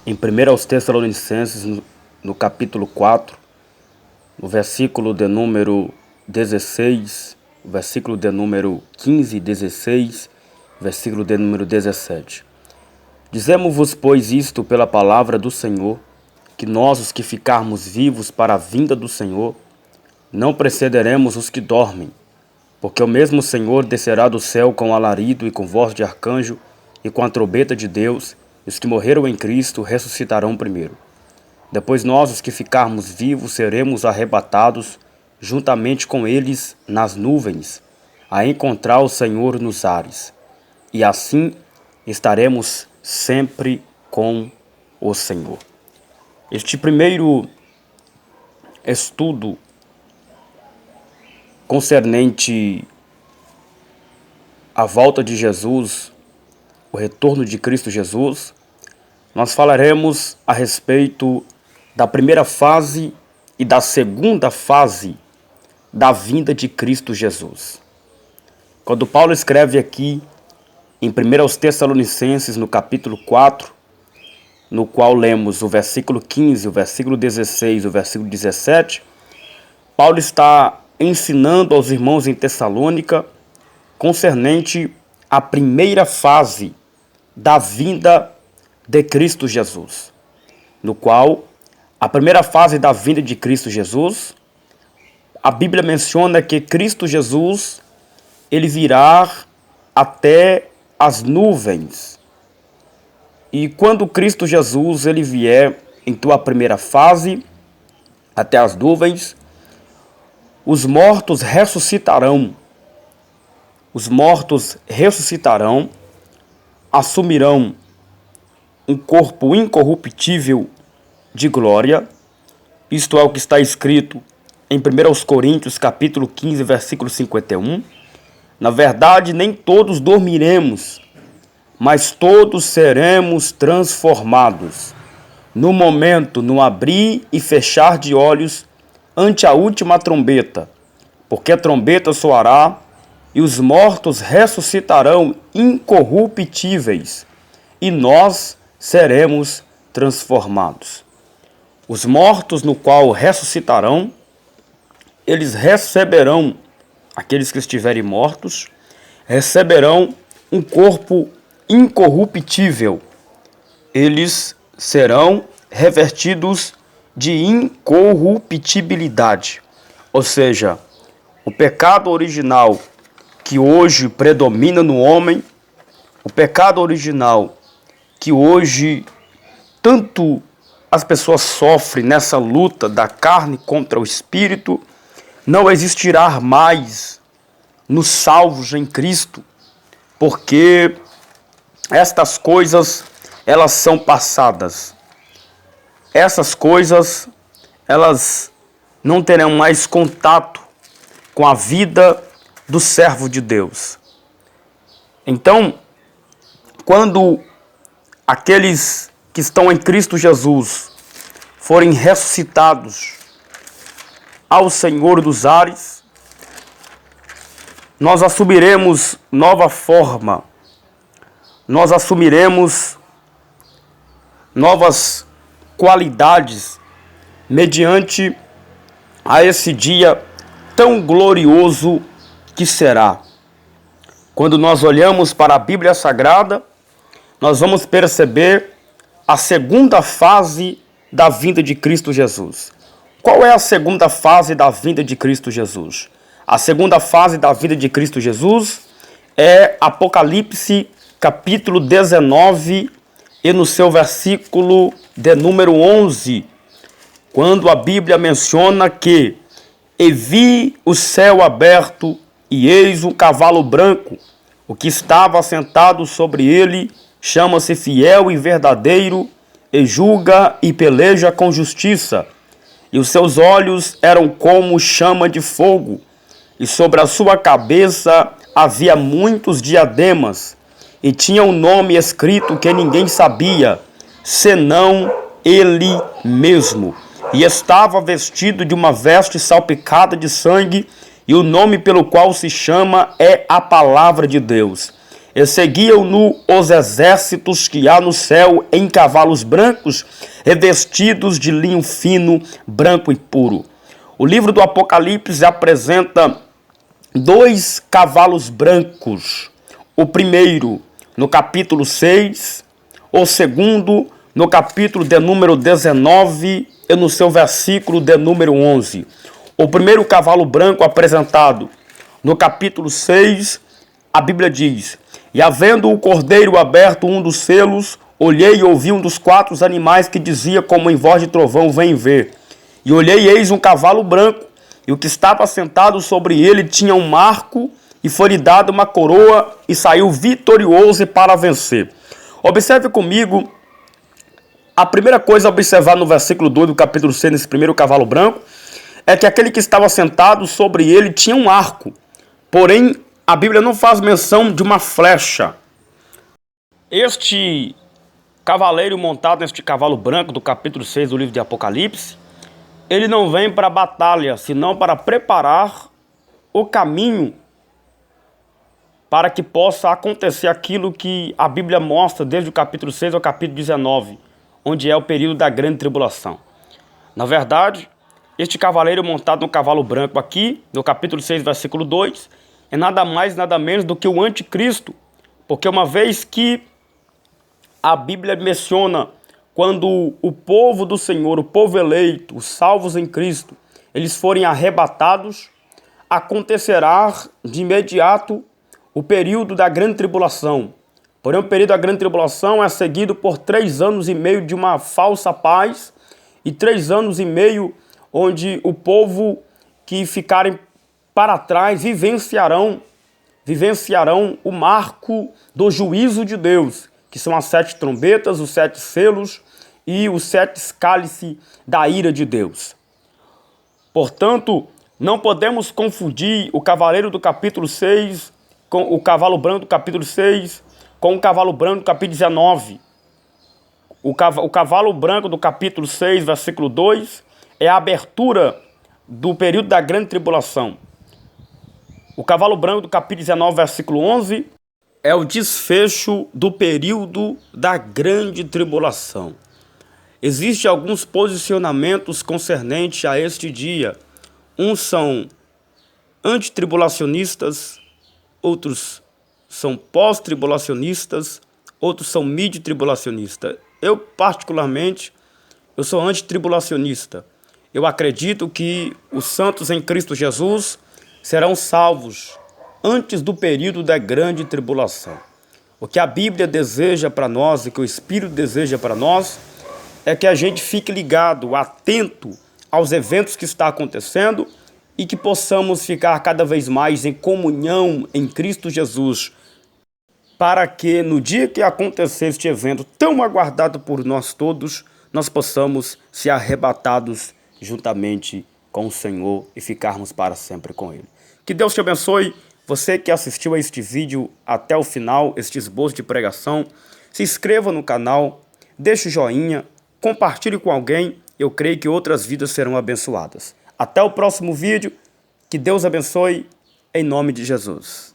em 1 aos Tessalonicenses, no capítulo 4, no versículo de número 16, versículo de número 15 e 16, versículo de número 17. Dizemos-vos, pois, isto pela palavra do Senhor, que nós, os que ficarmos vivos para a vinda do Senhor, não precederemos os que dormem, porque o mesmo Senhor descerá do céu com alarido e com voz de arcanjo e com a trombeta de Deus, e os que morreram em Cristo ressuscitarão primeiro. Depois nós, os que ficarmos vivos, seremos arrebatados juntamente com eles nas nuvens, a encontrar o Senhor nos ares. E assim estaremos sempre com o Senhor. Este primeiro estudo concernente à volta de Jesus, o retorno de Cristo Jesus, nós falaremos a respeito da primeira fase e da segunda fase da vinda de Cristo Jesus. Quando Paulo escreve aqui em 1 aos Tessalonicenses, no capítulo 4, no qual lemos o versículo 15, o versículo 16 e o versículo 17, Paulo está ensinando aos irmãos em Tessalônica concernente à primeira fase da vinda de Cristo Jesus, no qual a primeira fase da vinda de Cristo Jesus, a Bíblia menciona que Cristo Jesus, ele virá até as nuvens. E quando Cristo Jesus ele vier em tua primeira fase, até as nuvens, os mortos ressuscitarão. Os mortos ressuscitarão, assumirão um corpo incorruptível de glória. Isto é o que está escrito em 1 Coríntios, capítulo 15, versículo 51. Na verdade, nem todos dormiremos, mas todos seremos transformados. No momento, no abrir e fechar de olhos, ante a última trombeta, porque a trombeta soará e os mortos ressuscitarão incorruptíveis, e nós seremos transformados. Os mortos no qual ressuscitarão, eles receberão, aqueles que estiverem mortos, receberão um corpo incorruptível. Eles serão revertidos de incorruptibilidade. Ou seja, o pecado original que hoje predomina no homem, o pecado original que hoje tanto as pessoas sofrem nessa luta da carne contra o espírito, não existirá mais nos salvos em Cristo, porque estas coisas, elas são passadas. Essas coisas, elas não terão mais contato com a vida do servo de Deus. Então, quando aqueles que estão em Cristo Jesus forem ressuscitados ao Senhor dos ares, nós assumiremos nova forma, nós assumiremos novas qualidades mediante a esse dia tão glorioso que será. Quando nós olhamos para a Bíblia Sagrada, nós vamos perceber a segunda fase da vinda de Cristo Jesus. Qual é a segunda fase da vinda de Cristo Jesus? A segunda fase da vinda de Cristo Jesus é Apocalipse capítulo 19 e no seu versículo de número 11, quando a Bíblia menciona que "E vi o céu aberto, e eis um cavalo branco, o que estava sentado sobre ele chama-se Fiel e Verdadeiro, e julga e peleja com justiça. E os seus olhos eram como chama de fogo, e sobre a sua cabeça havia muitos diademas, e tinha um nome escrito que ninguém sabia, senão ele mesmo. E estava vestido de uma veste salpicada de sangue, e o nome pelo qual se chama é a Palavra de Deus. e seguiam-no os exércitos que há no céu em cavalos brancos, revestidos de linho fino, branco e puro. O livro do Apocalipse apresenta dois cavalos brancos. O primeiro no capítulo 6, o segundo no capítulo de número 19 e no seu versículo de número 11. O primeiro cavalo branco apresentado no capítulo 6, a Bíblia diz: e havendo o cordeiro aberto um dos selos, olhei e ouvi um dos quatro animais que dizia como em voz de trovão: vem ver. E olhei e eis um cavalo branco, e o que estava sentado sobre ele tinha um marco, e foi-lhe dada uma coroa, e saiu vitorioso para vencer. Observe comigo, a primeira coisa a observar no versículo 2 do capítulo 6, nesse primeiro cavalo branco, é que aquele que estava sentado sobre ele tinha um arco. Porém, a Bíblia não faz menção de uma flecha. Este cavaleiro montado neste cavalo branco do capítulo 6 do livro de Apocalipse, ele não vem para a batalha, senão para preparar o caminho para que possa acontecer aquilo que a Bíblia mostra desde o capítulo 6 ao capítulo 19, onde é o período da grande tribulação. Na verdade, este cavaleiro montado no cavalo branco aqui, no capítulo 6, versículo 2, é nada mais, nada menos do que o anticristo, porque uma vez que a Bíblia menciona quando o povo do Senhor, o povo eleito, os salvos em Cristo, eles forem arrebatados, acontecerá de imediato o período da grande tribulação. Porém, o período da grande tribulação é seguido por 3 anos e meio de uma falsa paz e 3 anos e meio onde o povo que ficarem para trás vivenciarão o marco do juízo de Deus, que são as 7 trombetas, os 7 selos e os 7 cálices da ira de Deus. Portanto, não podemos confundir o cavaleiro do capítulo 6 com o cavalo branco do capítulo 6 com o cavalo branco do capítulo 19. O cavalo branco do capítulo 6, versículo 2, é a abertura do período da grande tribulação. O cavalo branco do capítulo 19, versículo 11, é o desfecho do período da grande tribulação. Existem alguns posicionamentos concernentes a este dia. Uns são antitribulacionistas, outros são pós-tribulacionistas, outros são mid-tribulacionistas. Eu, particularmente, eu sou antitribulacionista. Eu acredito que os santos em Cristo Jesus serão salvos antes do período da grande tribulação. O que a Bíblia deseja para nós e que o Espírito deseja para nós é que a gente fique ligado, atento aos eventos que estão acontecendo e que possamos ficar cada vez mais em comunhão em Cristo Jesus, para que no dia que acontecer este evento tão aguardado por nós todos, nós possamos ser arrebatados juntamente com o Senhor e ficarmos para sempre com Ele. Que Deus te abençoe. Você que assistiu a este vídeo até o final, este esboço de pregação, se inscreva no canal, deixe o joinha, compartilhe com alguém. Eu creio que outras vidas serão abençoadas. Até o próximo vídeo. Que Deus abençoe em nome de Jesus.